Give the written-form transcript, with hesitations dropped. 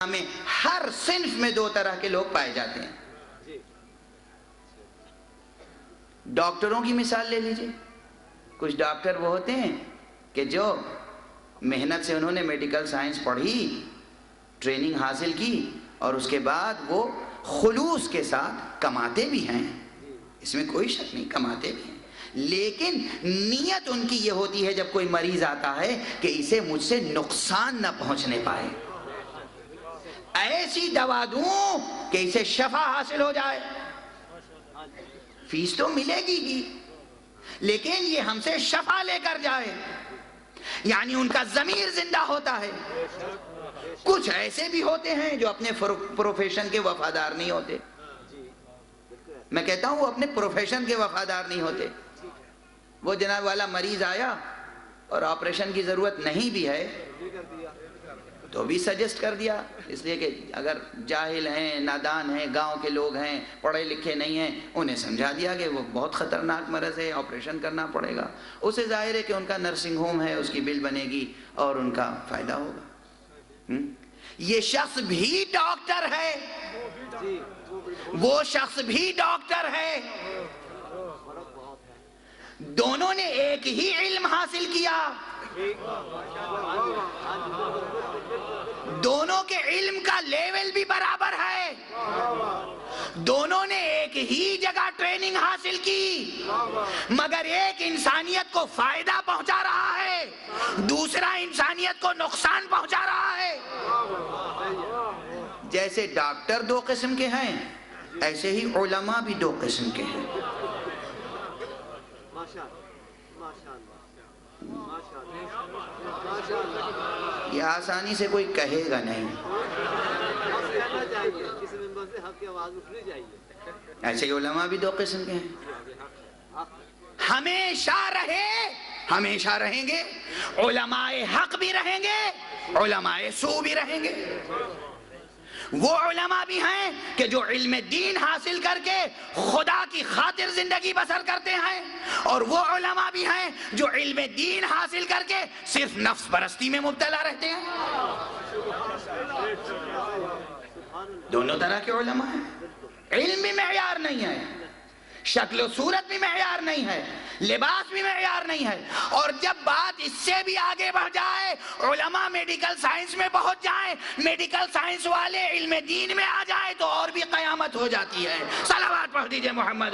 میں ہر صنف میں دو طرح کے لوگ پائے جاتے ہیں. ڈاکٹروں کی مثال لے لیجئے. کچھ ڈاکٹر وہ ہوتے ہیں کہ جو محنت سے انہوں نے میڈیکل سائنس پڑھی، ٹریننگ حاصل کی، اور اس کے بعد وہ خلوص کے ساتھ کماتے بھی ہیں، اس میں کوئی شک نہیں، کماتے بھی ہیں، لیکن نیت ان کی یہ ہوتی ہے جب کوئی مریض آتا ہے کہ اسے مجھ سے نقصان نہ پہنچنے پائے، ایسی دوا دوں کہ اسے شفا حاصل ہو جائے. فیس تو ملے گی ہی، لیکن یہ ہم سے شفا لے کر جائے، یعنی ان کا ضمیر زندہ ہوتا ہے. کچھ ایسے بھی ہوتے ہیں جو اپنے پروفیشن کے وفادار نہیں ہوتے. میں کہتا ہوں وہ اپنے پروفیشن کے وفادار نہیں ہوتے. وہ جناب والا مریض آیا اور آپریشن کی ضرورت نہیں بھی ہے تو بھی سجیسٹ کر دیا، اس لیے کہ اگر جاہل ہیں، نادان ہیں، گاؤں کے لوگ ہیں، پڑھے لکھے نہیں ہیں، انہیں سمجھا دیا کہ وہ بہت خطرناک مرض ہے، آپریشن کرنا پڑے گا. اسے ظاہر ہے کہ ان کا نرسنگ ہوم ہے، اس کی بل بنے گی اور ان کا فائدہ ہوگا. یہ شخص بھی ڈاکٹر ہے، وہ شخص بھی ڈاکٹر ہے، دونوں نے ایک ہی علم حاصل کیا، دونوں کے علم کا لیول بھی برابر ہے، دونوں نے ایک ہی جگہ ٹریننگ حاصل کی، مگر ایک انسانیت کو فائدہ پہنچا رہا ہے، دوسرا انسانیت کو نقصان پہنچا رہا ہے. جیسے ڈاکٹر دو قسم کے ہیں، ایسے ہی علماء بھی دو قسم کے ہیں. یہ آسانی سے کوئی کہے گا نہیں، ایسے ہی علماء بھی دو قسم کے ہیں. ہمیشہ ہمیشہ رہیں گے، علماء حق بھی رہیں گے، علماء سو بھی رہیں گے. وہ علماء بھی ہیں کہ جو علم دین حاصل کر کے خدا کی خاطر زندگی بسر کرتے ہیں، اور وہ علماء بھی ہیں جو علم دین حاصل کر کے صرف نفس پرستی میں مبتلا رہتے ہیں. دونوں طرح کے علماء ہیں. علم بھی معیار نہیں ہے، شکل و صورت بھی معیار نہیں ہے، لباس بھی معیار نہیں ہے. اور جب بات اس سے بھی آگے بڑھ جائے، علماء میڈیکل سائنس میں پہنچ جائیں، میڈیکل سائنس والے علم دین میں آ جائیں، تو اور بھی قیامت ہو جاتی ہے. صلوات پڑھ دیجئے محمد.